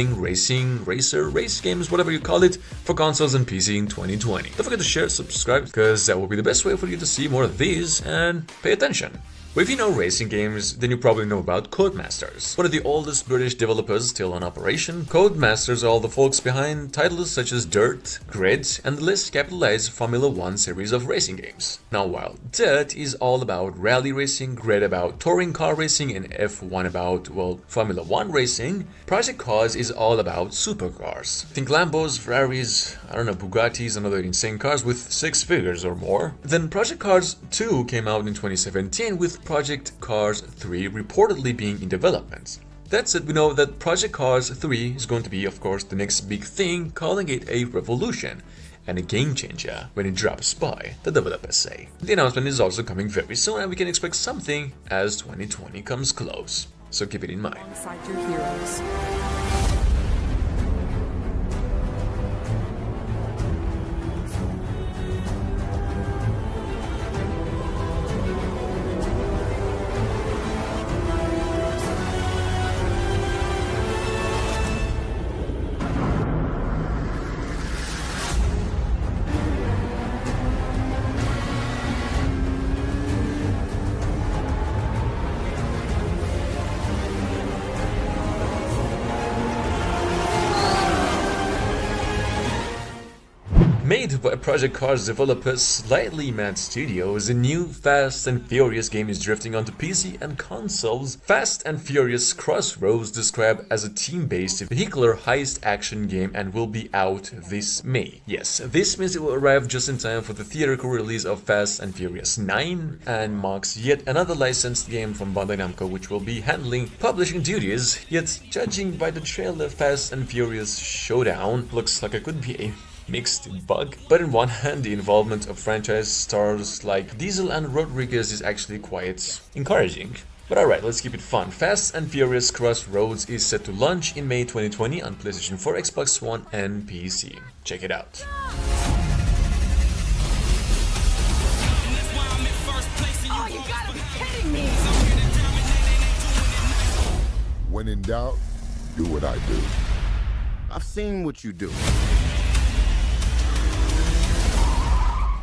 gaming, racing, racer, race games, whatever you call it, for consoles and PC in 2020. Don't forget to share, subscribe, because that will be the best way for you to see more of these and pay attention. But if you know racing games, then you probably know about Codemasters. One of the oldest British developers still on operation, Codemasters are all the folks behind titles such as Dirt, Grid, and the less capitalized Formula 1 series of racing games. Now while Dirt is all about rally racing, Grid about touring car racing, and F1 about, well, Formula 1 racing, Project Cars is all about supercars. Think Lambos, Ferraris, I don't know, Bugattis, and other insane cars with 6 figures or more. Then Project Cars 2 came out in 2017 with Project Cars 3 reportedly being in development. That said, we know that Project Cars 3 is going to be, of course, the next big thing, calling it a revolution and a game changer when it drops by, the developers say. The announcement is also coming very soon, and we can expect something as 2020 comes close. So keep it in mind. Alongside your heroes. Made by Project Cars developers Slightly Mad Studios, a new Fast and Furious game is drifting onto PC and consoles. Fast and Furious Crossroads, described as a team-based vehicular heist action game, and will be out this May. Yes, this means it will arrive just in time for the theatrical release of Fast and Furious 9 and marks yet another licensed game from Bandai Namco which will be handling publishing duties. Yet, judging by the trailer, Fast and Furious Showdown looks like it could be a mixed bug. But on one hand, the involvement of franchise stars like Diesel and Rodriguez is actually quite encouraging. But alright, let's keep it fun. Fast and Furious Crossroads is set to launch in May 2020 on PlayStation 4, Xbox One, and PC. Check it out. Oh, you gotta be kidding me! When in doubt, do what I do. I've seen what you do.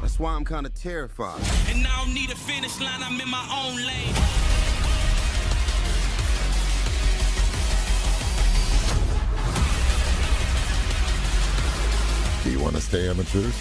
That's why I'm kind of terrified. And I don't need a finish line, I'm in my own lane. Do you want to stay amateurs?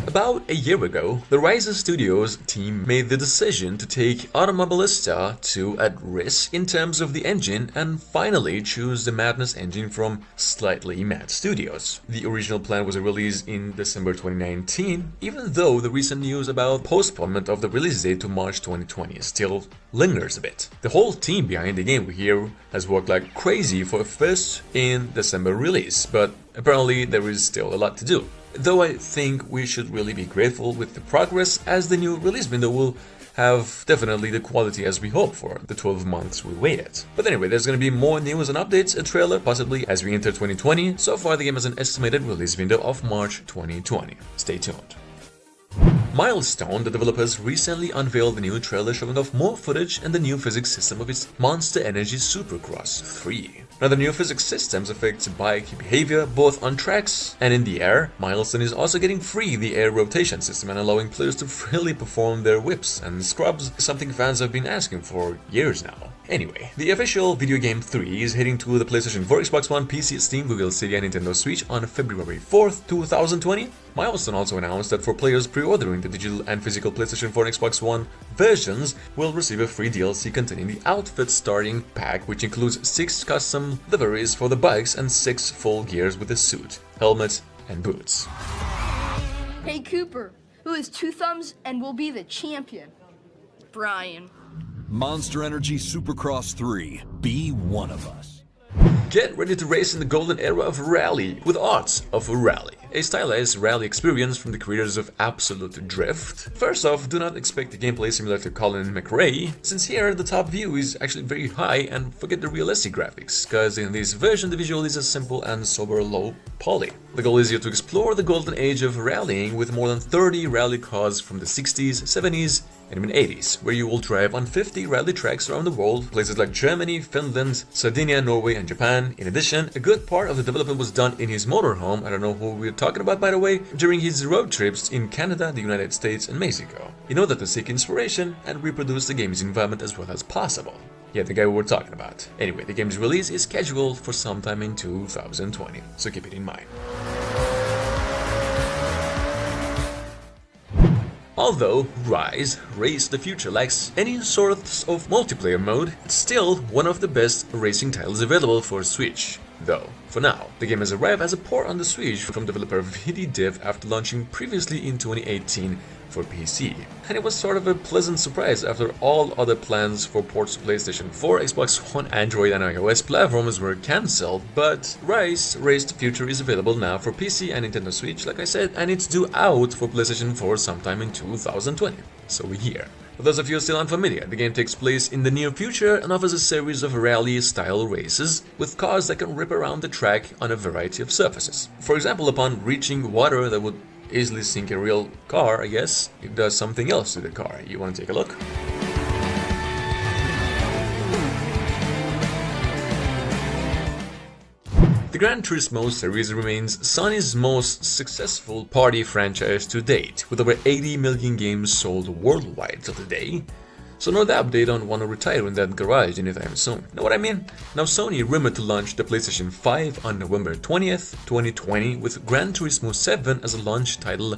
About a year ago, the Ryza Studios team made the decision to take Automobilista 2 at risk in terms of the engine and finally choose the Madness engine from Slightly Mad Studios. The original plan was a release in December 2019, even though the recent news about postponement of the release date to March 2020 still lingers a bit. The whole team behind the game we hear has worked like crazy for a first in December release, but apparently there is still a lot to do. Though I think we should really be grateful with the progress, as the new release window will have definitely the quality as we hope for the 12 months we waited. But anyway, there's gonna be more news and updates, a trailer possibly as we enter 2020. So far the game has an estimated release window of March 2020. Stay tuned. Milestone, the developers, recently unveiled a new trailer showing off more footage and the new physics system of its Monster Energy Supercross 3. Now, the new physics systems affect bike behavior both on tracks and in the air. Milestone is also getting free the air rotation system and allowing players to freely perform their whips and scrubs, something fans have been asking for years now. Anyway, the official video game 3 is heading to the PlayStation 4, Xbox One, PC, Steam, Google Stadia, and Nintendo Switch on February 4th, 2020. Milestone also announced that for players pre-ordering the digital and physical PlayStation 4 and Xbox One versions will receive a free DLC containing the outfit starting pack, which includes 6 custom liveries for the bikes and 6 full gears with a suit, helmet, and boots. Hey Cooper, who has 2 thumbs and will be the champion? Brian. Monster Energy Supercross 3. Be one of us. Get ready to race in the golden era of rally with Art of Rally, a stylized rally experience from the creators of Absolute Drift. First off, do not expect the gameplay similar to Colin McRae, since here the top view is actually very high, and forget the realistic graphics, cause in this version the visual is a simple and sober low poly. The goal is here to explore the golden age of rallying with more than 30 rally cars from the 60s, 70s, and mid-80s, where you will drive on 50 rally tracks around the world, places like Germany, Finland, Sardinia, Norway, and Japan. In addition, a good part of the development was done in his motorhome, I don't know who we're talking about by the way, during his road trips in Canada, the United States, and Mexico, in order to seek inspiration and reproduce the game's environment as well as possible. Yeah, the guy we were talking about. Anyway, the game's release is scheduled for sometime in 2020, so keep it in mind. Although Rise, Race the Future lacks any sort of multiplayer mode, it's still one of the best racing titles available for Switch. Though, for now, the game has arrived as a port on the Switch from developer VD after launching previously in 2018 for PC. And it was sort of a pleasant surprise after all other plans for ports to PlayStation 4, Xbox One, Android and iOS platforms were cancelled, but Rise Race the Future is available now for PC and Nintendo Switch, like I said, and it's due out for PlayStation 4 sometime in 2020. So we're here. For those of you still unfamiliar, the game takes place in the near future and offers a series of rally-style races with cars that can rip around the track on a variety of surfaces. For example, upon reaching water that would easily sink a real car, I guess, it does something else to the car. You want to take a look? The Gran Turismo series remains Sony's most successful party franchise to date, with over 80 million games sold worldwide till today. So no update on want to retire in that garage anytime soon. Know what I mean? Now Sony rumored to launch the PlayStation 5 on November 20th, 2020 with Gran Turismo 7 as a launch title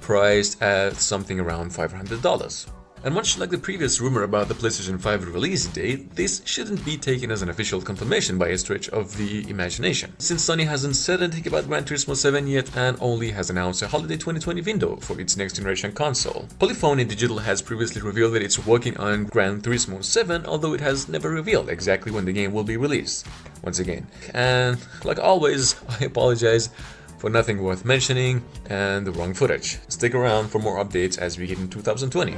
priced at something around $500. And much like the previous rumor about the PlayStation 5 release date, this shouldn't be taken as an official confirmation by a stretch of the imagination, since Sony hasn't said anything about Gran Turismo 7 yet and only has announced a holiday 2020 window for its next generation console. Polyphony Digital has previously revealed that it's working on Gran Turismo 7, although it has never revealed exactly when the game will be released. Once again, and like always, I apologize for nothing worth mentioning and the wrong footage. Stick around for more updates as we get in 2020.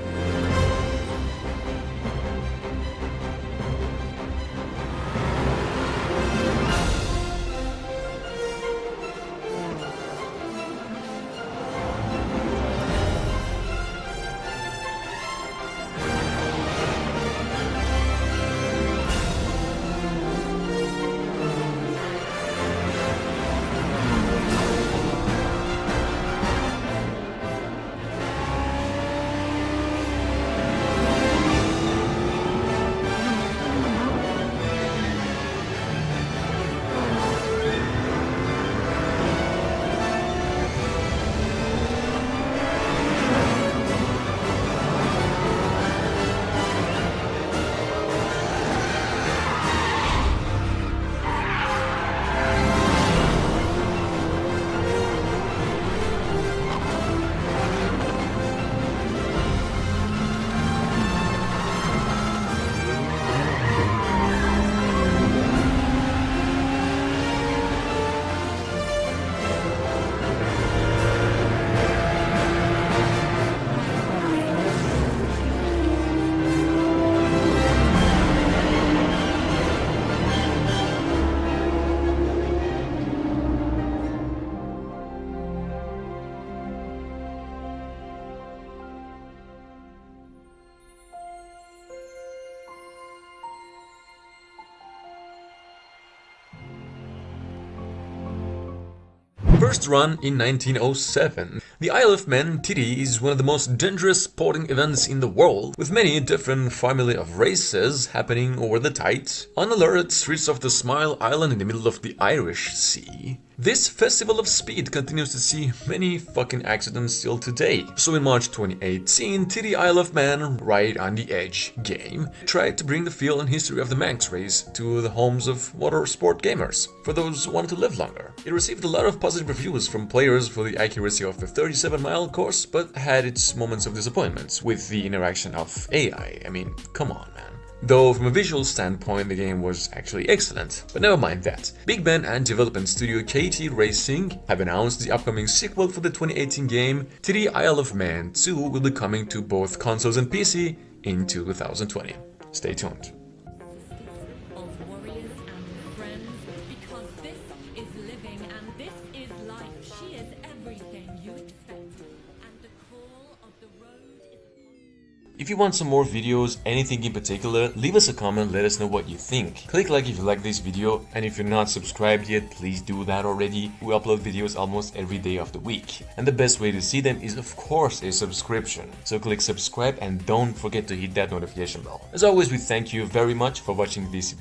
First run in 1907. The Isle of Man TD is one of the most dangerous sporting events in the world, with many different family of races happening over the tide on alert streets of the Smile Island in the middle of the Irish Sea. This festival of speed continues to see many fucking accidents still today. So in March 2018, TD Isle of Man Ride on the Edge game tried to bring the feel and history of the Manx race to the homes of water sport gamers, for those who wanted to live longer. It received a lot of positive reviews from players for the accuracy of the 37-mile course, but had its moments of disappointments with the interaction of AI. I mean, come on, man. Though from a visual standpoint the game was actually excellent. But never mind that. Big Ben and development studio KT Racing have announced the upcoming sequel for the 2018 game. TD Isle of Man 2 will be coming to both consoles and PC in 2020. Stay tuned. Of warriors and friends, because this is living and this is life. She is everything you expect, and the call of the road is upon. If If you want some more videos, anything in particular, leave us a comment, let us know what you think. Click like if you like this video, and if you're not subscribed yet, please do that already. We upload videos almost every day of the week. And the best way to see them is of course a subscription. So click subscribe and don't forget to hit that notification bell. As always, we thank you very much for watching this